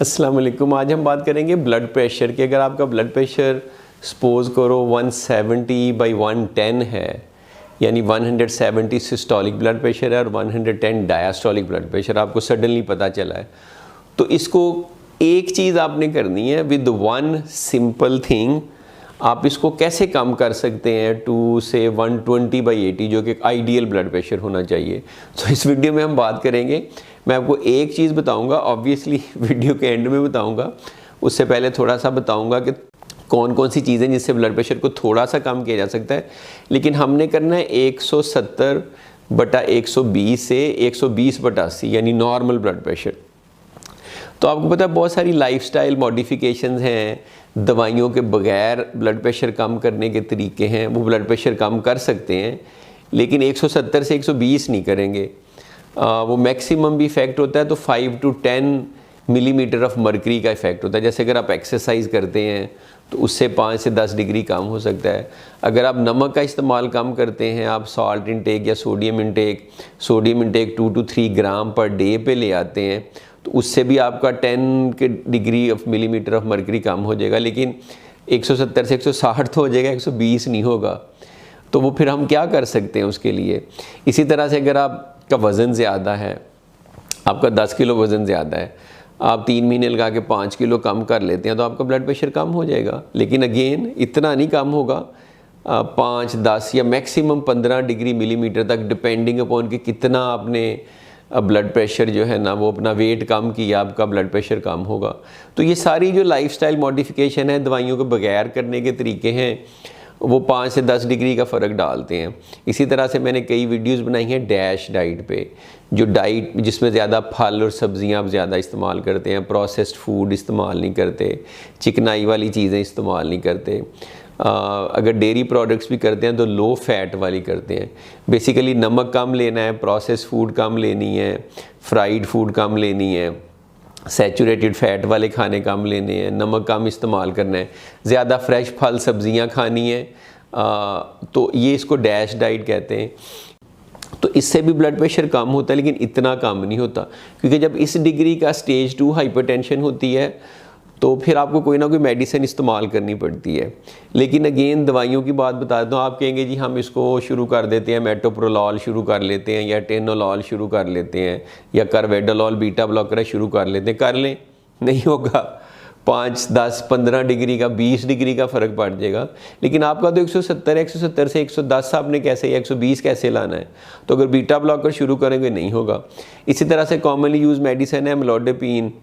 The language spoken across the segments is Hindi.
अस्सलाम वालेकुम। आज हम बात करेंगे ब्लड प्रेशर की। अगर आपका ब्लड प्रेशर सपोज़ करो 170/110 है, यानी 170 सिस्टोलिक ब्लड प्रेशर है और 110 डायस्टोलिक ब्लड प्रेशर आपको सडनली पता चला है, तो इसको एक चीज़ आपने करनी है विद वन सिंपल थिंग। आप इसको कैसे कम कर सकते हैं टू से 120/80, जो कि आइडियल ब्लड प्रेशर होना चाहिए। तो इस वीडियो में हम बात करेंगे। मैं आपको एक चीज़ बताऊंगा, ऑब्वियसली वीडियो के एंड में बताऊंगा। उससे पहले थोड़ा सा बताऊंगा कि कौन कौन सी चीज़ें जिससे ब्लड प्रेशर को थोड़ा सा कम किया जा सकता है। लेकिन हमने करना है 170/120 से 120/80, यानी नॉर्मल ब्लड प्रेशर। तो आपको पता है बहुत सारी लाइफस्टाइल मॉडिफिकेशंस हैं, दवाइयों के बगैर ब्लड प्रेशर कम करने के तरीके हैं। वो ब्लड प्रेशर कम कर सकते हैं, लेकिन 170 से 120 नहीं करेंगे। वो मैक्सिमम भी इफ़ेक्ट होता है तो 5 to 10 मिलीमीटर ऑफ मर्करी का इफ़ेक्ट होता है। जैसे अगर आप एक्सरसाइज करते हैं तो उससे 5 से 10 डिग्री कम हो सकता है। अगर आप नमक का इस्तेमाल कम करते हैं, आप सॉल्ट इनटेक या sodium intake 2 to 3 gram per day पे ले आते हैं, तो उससे भी आपका 10 के degree of millimetre of mercury कम हो जाएगा। लेकिन 170 से 160 तो हो जाएगा, 120 नहीं होगा। तो वो फिर हम क्या कर सकते हैं उसके लिए। इसी तरह से अगर आपका वज़न ज़्यादा है, आपका 10 किलो वज़न ज़्यादा है, आप 3 महीने लगा के 5 किलो कम कर लेते हैं तो आपका ब्लड प्रेशर कम हो जाएगा। लेकिन अगेन इतना नहीं कम होगा, 5, 10 या मैक्सिमम 15 डिग्री मिलीमीटर तक, डिपेंडिंग अपॉन कि कितना आपने ब्लड प्रेशर जो है ना, वो अपना वेट कम किया, आपका ब्लड प्रेशर कम होगा। तो ये सारी जो लाइफस्टाइल मॉडिफिकेशन है, दवाइयों के बगैर करने के तरीके हैं, वो 5 से 10 डिग्री का फ़र्क डालते हैं। इसी तरह से मैंने कई वीडियोस बनाई हैं डैश डाइट पे, जो डाइट जिसमें ज़्यादा फल और सब्जियां आप ज़्यादा इस्तेमाल करते हैं, प्रोसेस्ड फूड इस्तेमाल नहीं करते, चिकनाई वाली चीज़ें इस्तेमाल नहीं करते। अगर डेयरी प्रोडक्ट्स भी करते हैं तो लो फैट वाली करते हैं। बेसिकली नमक कम लेना है, प्रोसेस्ड फूड कम लेनी है, फ्राइड फूड कम लेनी है, सैचुरेटेड फैट वाले खाने कम लेने हैं, नमक कम इस्तेमाल करना है, ज़्यादा फ्रेश फल सब्जियां खानी है। तो ये इसको डैश डाइट कहते हैं। तो इससे भी ब्लड प्रेशर कम होता है, लेकिन इतना कम नहीं होता, क्योंकि जब इस डिग्री का स्टेज 2 हाइपरटेंशन होती है तो फिर आपको कोई ना कोई मेडिसिन इस्तेमाल करनी पड़ती है। लेकिन अगेन दवाइयों की बात बता देता हूँ। आप कहेंगे जी हम इसको शुरू कर देते हैं, मेटोप्रोलॉल शुरू कर लेते हैं, या टेनोलॉल शुरू कर लेते हैं, या कार्वेडोलॉल बीटा ब्लॉकर शुरू कर लेते हैं। कर लें, नहीं होगा। 5, 10, 15 डिग्री का, 20 डिग्री का फ़र्क पड़ जाएगा। लेकिन आपका तो 170 से 110 आपने कैसे, या 120 कैसे लाना है। तो अगर बीटा ब्लॉकर शुरू करेंगे नहीं होगा। इसी तरह से कॉमनली यूज़ मेडिसिन है एमलोडापिन,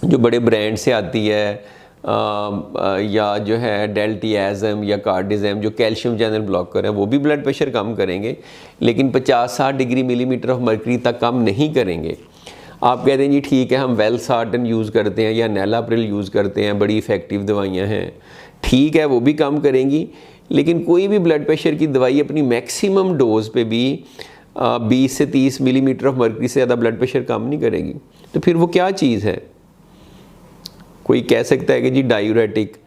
जो बड़े ब्रांड से आती है, या जो है डेल्टियाज़म या कार्डिज़म, जो कैल्शियम चैनल ब्लॉकर है, वो भी ब्लड प्रेशर कम करेंगे, लेकिन 50-60 डिग्री मिलीमीटर ऑफ मर्करी तक कम नहीं करेंगे। आप कहते हैं जी ठीक है, हम वेलसार्टन यूज़ करते हैं या नेलाप्रिल यूज़ करते हैं, बड़ी इफ़ेक्टिव दवाइयाँ हैं, ठीक है, वो भी कम करेंगी। लेकिन कोई भी ब्लड प्रेशर की दवाई अपनी मैक्सिमम डोज पे भी 20 से 30 मिलीमीटर ऑफ मर्करी से ज़्यादा ब्लड प्रेशर कम नहीं करेगी। तो फिर वो क्या चीज़ है। कोई कह सकता है कि जी डायूरेटिक,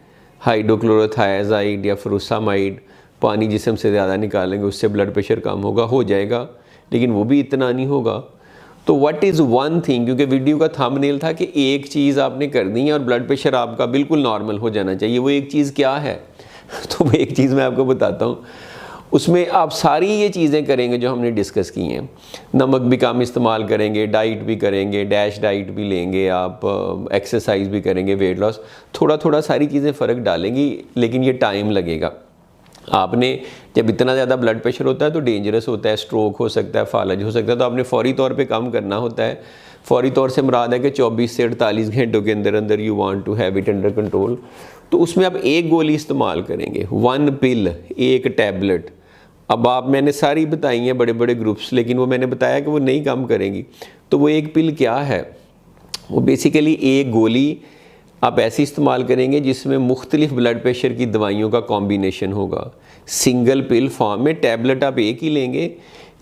हाइड्रोक्लोरोथायाजाइड या फुरुसामाइड, पानी जिस्म से ज़्यादा निकालेंगे उससे ब्लड प्रेशर कम होगा। हो जाएगा, लेकिन वो भी इतना नहीं होगा। तो व्हाट इज़ वन थिंग, क्योंकि वीडियो का थंबनेल था कि एक चीज़ आपने करनी है और ब्लड प्रेशर आपका बिल्कुल नॉर्मल हो जाना चाहिए। वो एक चीज़ क्या है? तो वो एक चीज़ मैं आपको बताता हूँ। उसमें आप सारी ये चीज़ें करेंगे जो हमने डिस्कस की हैं। नमक भी कम इस्तेमाल करेंगे, डाइट भी करेंगे, डैश डाइट भी लेंगे, आप एक्सरसाइज भी करेंगे, वेट लॉस, थोड़ा थोड़ा सारी चीज़ें फ़र्क डालेंगी, लेकिन ये टाइम लगेगा। आपने जब इतना ज़्यादा ब्लड प्रेशर होता है तो डेंजरस होता है, स्ट्रोक हो सकता है, फालज हो सकता है, तो आपने फौरी तौर पे कम करना होता है। फौरी तौर से मुराद है कि 24 से 48 घंटों के अंदर अंदर you want to have it under control. तो उसमें आप एक गोली इस्तेमाल करेंगे, 1 पिल, एक टैबलेट। अब आप, मैंने सारी बताई हैं बड़े बड़े ग्रुप्स, लेकिन वो मैंने बताया कि वो नहीं कम करेंगी। तो वो एक पिल क्या है? वो बेसिकली एक गोली आप ऐसी इस्तेमाल करेंगे जिसमें मुख्तलिफ ब्लड प्रेशर की दवाइयों का कॉम्बिनेशन होगा। सिंगल पिल फॉर्म में टैबलेट आप एक ही लेंगे,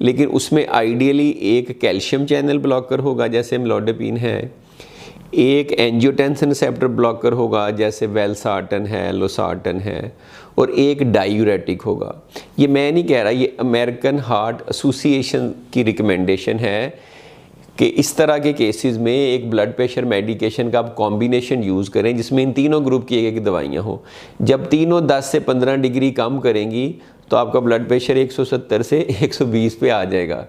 लेकिन उसमें आइडियली एक कैल्शियम चैनल ब्लॉकर होगा जैसे एमलोडापिन है, एक एंजियोटेंसिन रिसेप्टर ब्लॉकर होगा जैसे वेलसार्टन है, लोसार्टन है, और एक डायूरेटिक होगा। ये मैं नहीं कह रहा, ये अमेरिकन हार्ट एसोसिएशन की रिकमेंडेशन है कि इस तरह के केसेस में एक ब्लड प्रेशर मेडिकेशन का आप कॉम्बिनेशन यूज़ करें जिसमें इन तीनों ग्रुप की एक दवाइयाँ हो। जब तीनों 10 से 15 डिग्री कम करेंगी तो आपका ब्लड प्रेशर 170 से 120 पे आ जाएगा।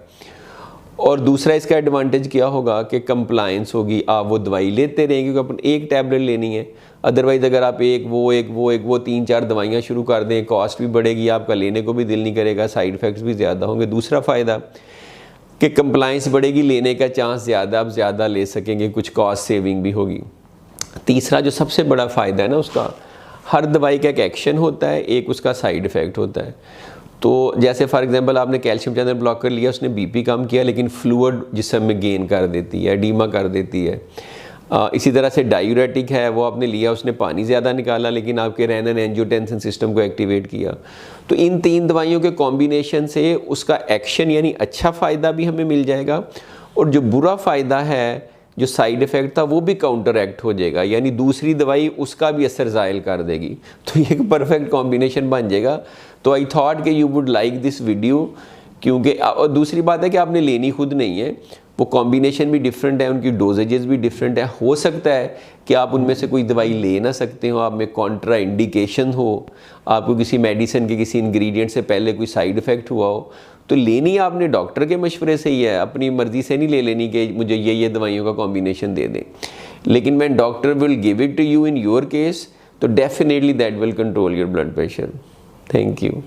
और दूसरा इसका एडवांटेज क्या होगा कि कंप्लायंस होगी, आप वो दवाई लेते रहेंगे क्योंकि अपन एक टैबलेट लेनी है। अदरवाइज़ अगर आप एक वो 3-4 दवाइयाँ शुरू कर दें, कॉस्ट भी बढ़ेगी, आपका लेने को भी दिल नहीं करेगा, साइड इफ़ेक्ट्स भी ज़्यादा होंगे। दूसरा फ़ायदा कि कंप्लायंस बढ़ेगी, लेने का चांस ज़्यादा, आप ज़्यादा ले सकेंगे, कुछ कॉस्ट सेविंग भी होगी। तीसरा जो सबसे बड़ा फ़ायदा है ना, उसका हर दवाई का एक एक्शन होता है, एक उसका साइड इफ़ेक्ट होता है। तो जैसे फॉर एग्जांपल आपने कैल्शियम चैनल ब्लॉकर लिया, उसने बीपी कम किया, लेकिन फ्लूइड जिस्म में गेन कर देती है, एडीमा कर देती है। इसी तरह से डायूरेटिक है, वो आपने लिया, उसने पानी ज़्यादा निकाला, लेकिन आपके रेनन एंजियोटेंसिन सिस्टम को एक्टिवेट किया। तो इन 3 दवाइयों के कॉम्बिनेशन से उसका एक्शन यानी अच्छा फ़ायदा भी हमें मिल जाएगा, और जो बुरा फ़ायदा है, जो साइड इफ़ेक्ट था, वो भी काउंटर एक्ट हो जाएगा, यानी दूसरी दवाई उसका भी असर ज़ायल कर देगी। तो ये एक परफेक्ट कॉम्बिनेशन बन जाएगा। तो आई थॉट कि you would like this video, क्योंकि और दूसरी बात है कि आपने लेनी खुद नहीं है, वो कॉम्बिनेशन भी डिफरेंट है, उनकी डोजेजेस भी डिफरेंट है। हो सकता है कि आप उनमें से कोई दवाई ले ना सकते हो, आप में कॉन्ट्रा इंडिकेशन हो, आपको किसी मेडिसिन के किसी इंग्रेडिएंट से पहले कोई साइड इफ़ेक्ट हुआ हो। तो लेनी आपने डॉक्टर के मशवरे से ही है, अपनी मर्ज़ी से नहीं ले लेनी कि मुझे ये दवाइयों का कॉम्बिनेशन दे दें। लेकिन when doctor will give it to you in your case, तो definitely that will control your blood pressure. Thank you.